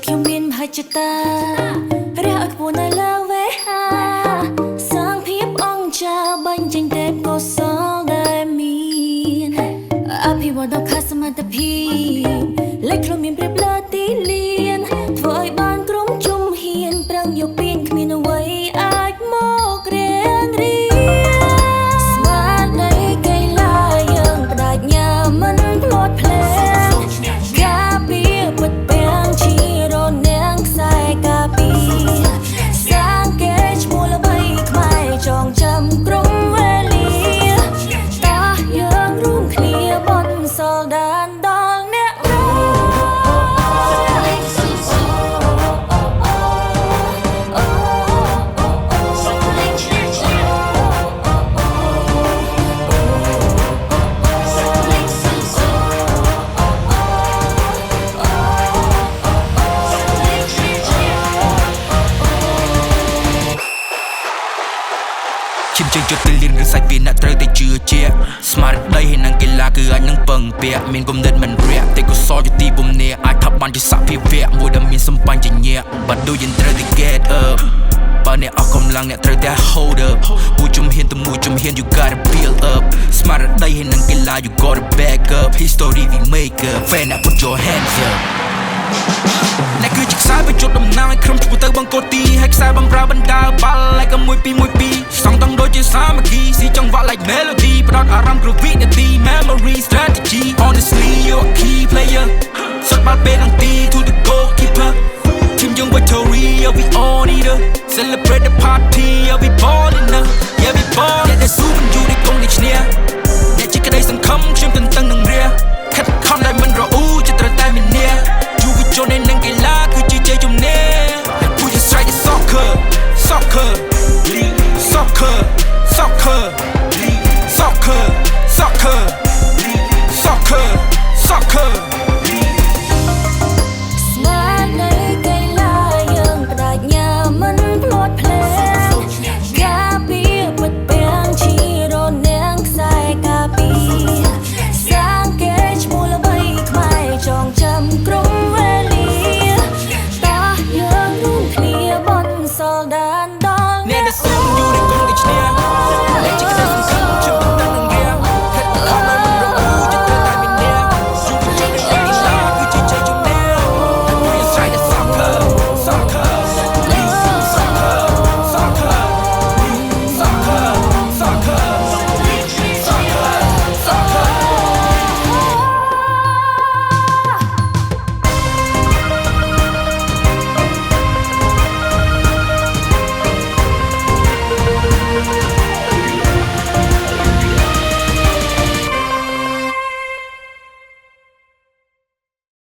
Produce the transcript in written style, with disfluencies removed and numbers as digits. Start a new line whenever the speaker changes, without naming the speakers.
ខ្ញុំមានមហិច្ឆតារះឲ្យខ្ពស់នៅលើវេហាសាងភាពអង្ចាបាញ់ចេញទេពកោសលដែលមានអភិវឌ្ឍដល់ខាសមត្ថភាពលេចខ្លួនមានប្រៀបលើទីលានធ្វើឲ្យបានក្រុមជុំហ៊ានប្រឹងយកពៀនគ្មានអ្វីអាចមករៀនរៀនស្មារតីកីឡាយើងបដិញ្ញាមិនភ្លាត់ភ្លែងការពារពិតទាំងជារនាងខ្សែការពារសាងកេរ្តិ៍ឈ្មោះល្បីខ្មែរចងចាំក្រុមវេលាតោះយើងរួមគ្នាបន់សល់ដានដល់អ្នករង
ជិមជើងជុតទៅលៀនឬសាច់ពីអ្នកត្រូវតែជឿជាក់ស្មារតីហើយនឹងកីឡាគឺអាចនឹងពឹងពាក់មានគំនិតមិនរាក់តែកុសលជាទីបំនាអាចថាបានជាសភាវៈមួយដែលមានសម្បញ្ញញ្ញា But do youត្រូវតែ get up បើអ្នកអស់កម្លាំងអ្នកត្រូវតែ hold up មួយជំហានទៅមួយជំហាន you gotta build up ស្មារតីហើយនឹងកីឡា you gotta back up history we make up fan up put your hands upអ្នកគឺជាខ្សែបញ្ចុះដំណើរឲ្យក្រុមធ្វើទៅបង្គោលទីហើយខ្សែបំរើបណ្ដាបាល់ like 1 2 1 2សងតង់ដូចជាសាមគ្គីស៊ីចង្វាក់ like melody ផ្ដោតអារម្មណ៍គ្រប់វិនាទី memory strategy honestly you're a key player សុតបាល់ពេលនឹងទី to the goalkeeper ทีมយើង victory yeah we all need her celebrate the party yeah we ball in her yeah we ball អ្នកដែលស៊ូមិនយូរនេះគង់តែឈ្នះអ្នកជាក្តីសង្ឃឹមខ្ញុំទន្ទឹងនឹងរាខិតខំដែលមិនរអ៊ូ